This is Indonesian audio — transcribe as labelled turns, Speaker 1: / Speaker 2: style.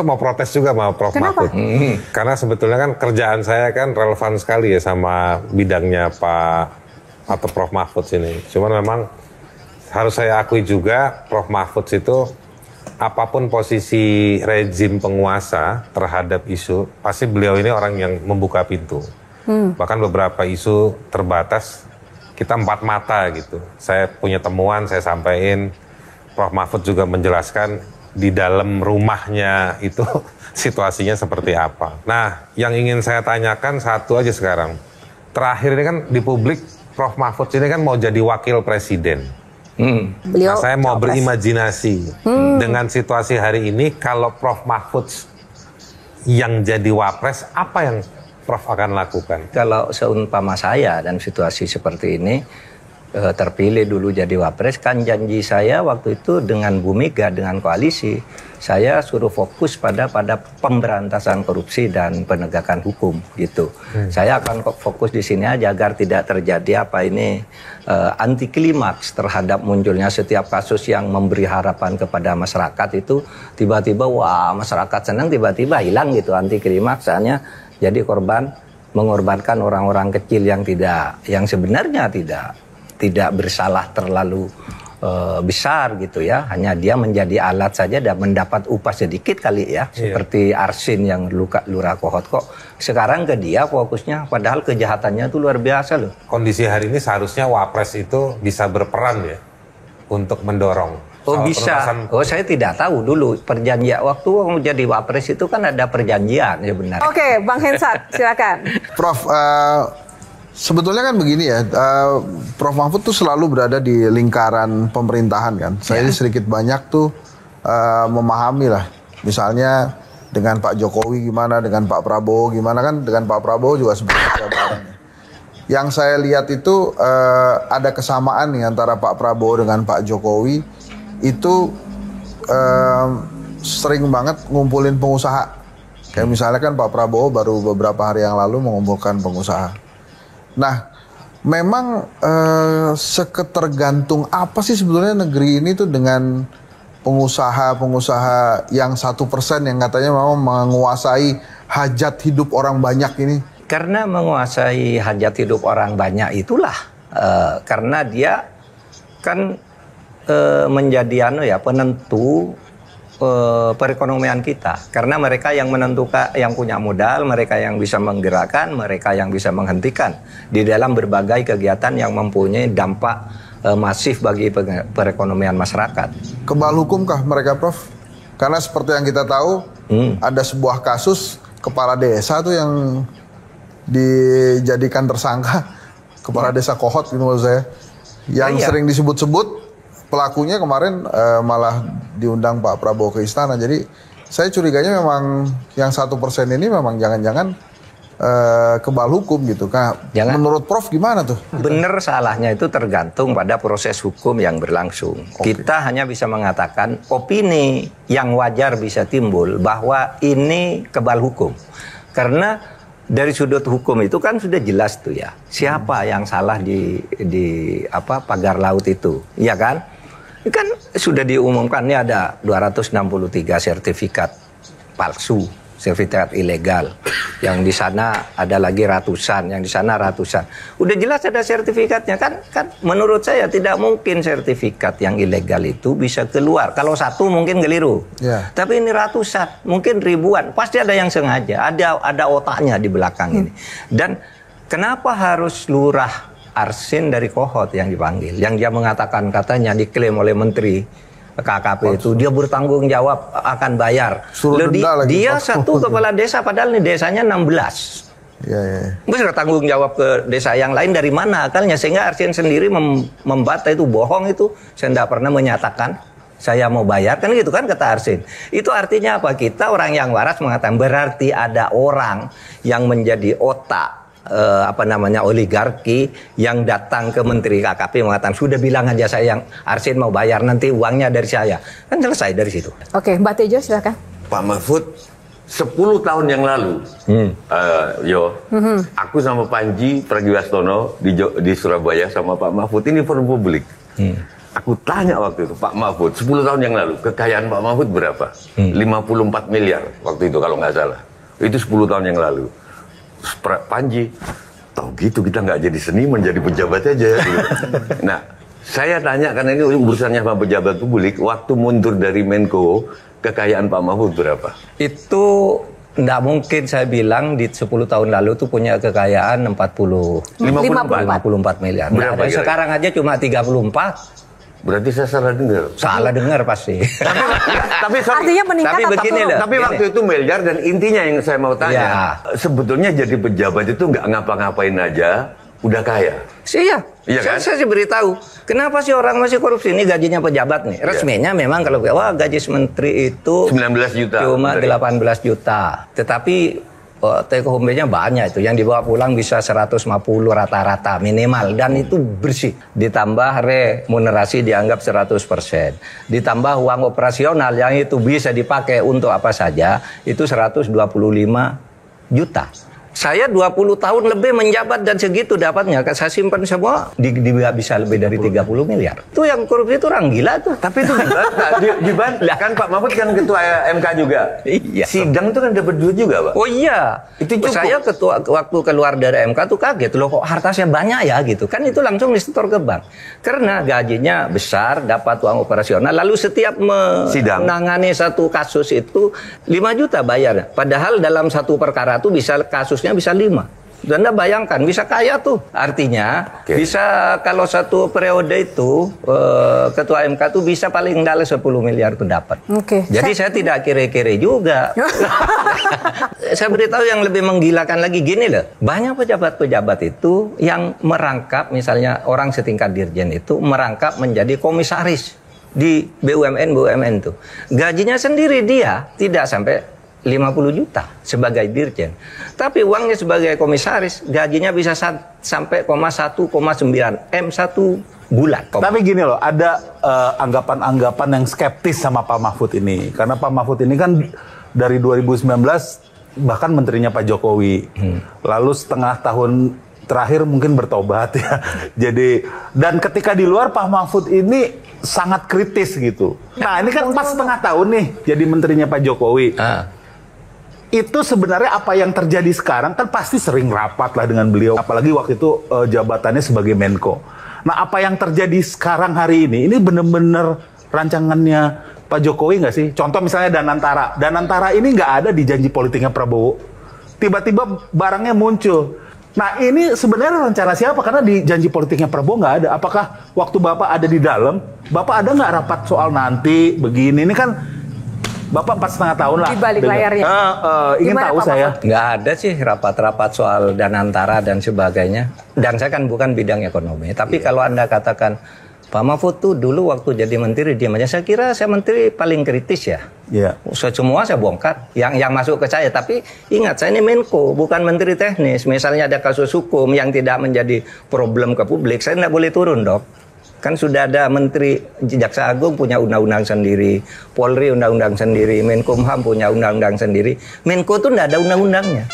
Speaker 1: Mau protes juga sama Prof. Mahfud. Karena sebetulnya kan kerjaan saya kan relevan sekali ya sama bidangnya Pak atau Prof. Mahfud sini. Cuman memang harus saya akui juga Prof. Mahfud itu apapun posisi rezim penguasa terhadap isu, pasti beliau ini orang yang membuka pintu. Bahkan beberapa isu terbatas, kita empat mata gitu. Saya punya temuan, saya sampaikan, Prof. Mahfud juga menjelaskan di dalam rumahnya itu situasinya seperti apa. Nah, yang ingin saya tanyakan satu aja sekarang. Terakhir ini kan di publik, Prof. Mahfud ini kan mau jadi wakil presiden. Nah, saya mau berimajinasi dengan situasi hari ini, kalau Prof. Mahfud yang jadi wapres, apa yang Prof akan lakukan?
Speaker 2: Kalau seumpama saya dan situasi seperti ini, terpilih dulu jadi wapres, kan janji saya waktu itu dengan Bu Mega, dengan koalisi, saya suruh fokus pada pemberantasan korupsi dan penegakan hukum gitu. Saya akan fokus di sini aja agar tidak terjadi anti klimaks terhadap munculnya setiap kasus yang memberi harapan kepada masyarakat itu tiba-tiba wah masyarakat senang, tiba-tiba hilang gitu anti klimaks, soalnya jadi mengorbankan orang-orang kecil yang sebenarnya tidak bersalah terlalu besar gitu ya, hanya dia menjadi alat saja dan mendapat upah sedikit kali ya, seperti Arsin yang lurah Kohot kok sekarang ke dia fokusnya, padahal kejahatannya itu luar biasa loh.
Speaker 1: Kondisi hari ini seharusnya wapres itu bisa berperan ya untuk mendorong.
Speaker 2: Oh bisa, saya tidak tahu dulu perjanjian waktu mau jadi wapres itu kan ada perjanjian ya benar.
Speaker 3: Oke, Bang Hensat silakan.
Speaker 4: Prof, sebetulnya kan begini ya, Prof. Mahfud tuh selalu berada di lingkaran pemerintahan kan. Saya sedikit banyak tuh memahami lah. Misalnya dengan Pak Jokowi gimana, dengan Pak Prabowo gimana, kan dengan Pak Prabowo juga sebenarnya bareng. Yang saya lihat itu ada kesamaan nih antara Pak Prabowo dengan Pak Jokowi, itu sering banget ngumpulin pengusaha. Kayak misalnya kan Pak Prabowo baru beberapa hari yang lalu mengumpulkan pengusaha. Nah, memang seketergantung apa sih sebetulnya negeri ini tuh dengan pengusaha-pengusaha yang 1% yang katanya mau menguasai hajat hidup orang banyak ini?
Speaker 2: Karena menguasai hajat hidup orang banyak itulah karena dia kan menjadi penentu perekonomian kita, karena mereka yang menentukan, yang punya modal, mereka yang bisa menggerakkan, mereka yang bisa menghentikan di dalam berbagai kegiatan yang mempunyai dampak masif bagi perekonomian masyarakat.
Speaker 4: Kebal hukumkah mereka, Prof? Karena seperti yang kita tahu, ada sebuah kasus kepala desa tuh yang dijadikan tersangka, kepala desa Kohot gitu maksud saya, yang sering disebut-sebut. Pelakunya kemarin malah diundang Pak Prabowo ke istana. Jadi saya curiganya memang yang 1% ini memang jangan-jangan kebal hukum gitu. Nah, menurut Prof gimana tuh?
Speaker 2: Bener salahnya itu tergantung pada proses hukum yang berlangsung. Kita hanya bisa mengatakan opini yang wajar bisa timbul bahwa ini kebal hukum. Karena dari sudut hukum itu kan sudah jelas tuh ya, siapa yang salah di pagar laut itu, ya kan? Kan sudah diumumkan ini ada 263 sertifikat palsu, sertifikat ilegal. Yang di sana ada lagi ratusan, yang di sana ratusan. Udah jelas ada sertifikatnya kan menurut saya tidak mungkin sertifikat yang ilegal itu bisa keluar. Kalau satu mungkin keliru. Tapi ini ratusan, mungkin ribuan. Pasti ada yang sengaja, ada otaknya di belakang ini. Dan kenapa harus lurah Arsin dari Kohot yang dipanggil, yang dia mengatakan katanya diklaim oleh Menteri KKP itu dia bertanggung jawab akan bayar. Dia satu kepala desa padahal ini desanya 16. Bisa tanggung jawab ke desa yang lain dari mana akalnya, sehingga Arsin sendiri membantah itu bohong itu. Saya tidak pernah menyatakan saya mau bayar kan gitu kan kata Arsin. Itu artinya apa? Kita orang yang waras mengatakan berarti ada orang yang menjadi otak oligarki yang datang ke Menteri KKP mengatakan sudah bilang aja saya yang Arsin mau bayar nanti uangnya dari saya, kan selesai dari situ.
Speaker 3: Oke, Mbak Tejo silakan.
Speaker 5: Pak Mahfud 10 tahun yang lalu, aku sama Panji Pragiwaksono di Surabaya sama Pak Mahfud ini forum publik. Aku tanya waktu itu Pak Mahfud, 10 tahun yang lalu, kekayaan Pak Mahfud berapa? 54 miliar waktu itu kalau nggak salah. Itu 10 tahun yang lalu. Panji, tahu gitu kita nggak jadi seniman, jadi pejabat aja. Gitu. Nah, saya tanya karena ini urusannya sama pejabat publik, waktu mundur dari Menko, kekayaan Pak Mahfud berapa?
Speaker 2: Itu nggak mungkin saya bilang di 10 tahun lalu tuh punya kekayaan 54 miliar.
Speaker 5: Berapa
Speaker 2: Nah, sekarang aja cuma 34.
Speaker 5: Berarti saya salah dengar.
Speaker 2: Salah dengar pasti.
Speaker 5: Tapi
Speaker 3: Artinya meningkat
Speaker 2: Tapi
Speaker 3: atau
Speaker 2: begini
Speaker 3: turun?
Speaker 2: loh.
Speaker 5: Tapi waktu itu miliar dan intinya yang saya mau tanya,
Speaker 2: Ya.
Speaker 5: sebetulnya jadi pejabat itu nggak ngapa-ngapain aja, udah kaya.
Speaker 2: Iya,
Speaker 5: Iya kan?
Speaker 2: saya sih beritahu. Kenapa sih orang masih korupsi? Ini gajinya pejabat nih. Resminya memang kalau wah gaji menteri itu
Speaker 5: 19 juta.
Speaker 2: cuma 18 juta. Tetapi take home pay-nya banyak itu. Yang dibawa pulang bisa 150 rata-rata minimal. Dan itu bersih. Ditambah remunerasi dianggap 100%. Ditambah uang operasional yang itu bisa dipakai untuk apa saja. Itu 125 juta. Saya 20 tahun lebih menjabat dan segitu dapatnya. Saya simpan semua bisa lebih dari 30 miliar. Itu yang korupsi itu orang gila tuh.
Speaker 5: Tapi itu dibantah. Kan Pak Mahfud kan ketua MK juga.
Speaker 2: Iya.
Speaker 5: Sidang tuh kan dapat duit juga, Pak.
Speaker 2: Oh iya.
Speaker 5: Itu cukup.
Speaker 2: Saya waktu keluar dari MK tuh kaget loh, kok hartanya banyak ya gitu. Kan itu langsung disetor ke bank. Karena gajinya besar, dapat uang operasional. Lalu setiap menangani satu kasus itu 5 juta bayarnya. Padahal dalam satu perkara tuh kasusnya bisa 5. Dan Anda bayangkan bisa kaya tuh. Artinya bisa kalau satu periode itu ketua MK tuh bisa paling dalam 10 miliar tuh dapat. Jadi saya tidak kere-kere juga. Saya beritahu yang lebih menggilakan lagi gini loh. Banyak pejabat-pejabat itu yang merangkap, misalnya orang setingkat dirjen itu merangkap menjadi komisaris di BUMN tuh. Gajinya sendiri dia tidak sampai 50 juta sebagai dirjen. Tapi uangnya sebagai komisaris, gajinya bisa sampai 1,9 M satu bulan.
Speaker 6: Tapi gini loh, ada anggapan-anggapan yang skeptis sama Pak Mahfud ini. Karena Pak Mahfud ini kan dari 2019 bahkan menterinya Pak Jokowi. Lalu setengah tahun terakhir mungkin bertobat ya. Jadi, dan ketika di luar Pak Mahfud ini sangat kritis gitu. Nah ini kan pas setengah tahun nih jadi menterinya Pak Jokowi. Itu sebenarnya apa yang terjadi sekarang kan pasti sering rapat lah dengan beliau. Apalagi waktu itu jabatannya sebagai Menko. Nah apa yang terjadi sekarang hari ini benar-benar rancangannya Pak Jokowi nggak sih? Contoh misalnya Danantara. Danantara ini nggak ada di janji politiknya Prabowo. Tiba-tiba barangnya muncul. Nah ini sebenarnya rencana siapa? Karena di janji politiknya Prabowo nggak ada. Apakah waktu Bapak ada di dalam, Bapak ada nggak rapat soal nanti begini? Ini kan Bapak 4,5 tahun lah.
Speaker 3: Di balik layarnya.
Speaker 6: Ingin tahu saya.
Speaker 2: Nggak ada sih rapat-rapat soal Danantara dan sebagainya. Dan saya kan bukan bidang ekonomi. Tapi kalau Anda katakan, Pak Mahfud tuh dulu waktu jadi menteri diam aja. Saya kira saya menteri paling kritis ya.
Speaker 6: Iya.
Speaker 2: Semua saya bongkar. Yang masuk ke saya. Tapi ingat, saya ini Menko, bukan menteri teknis. Misalnya ada kasus hukum yang tidak menjadi problem ke publik, saya tidak boleh turun dong. Kan sudah ada Menteri Jaksa Agung punya undang-undang sendiri, Polri undang-undang sendiri, Menkumham punya undang-undang sendiri. Menko tuh tidak ada undang-undangnya.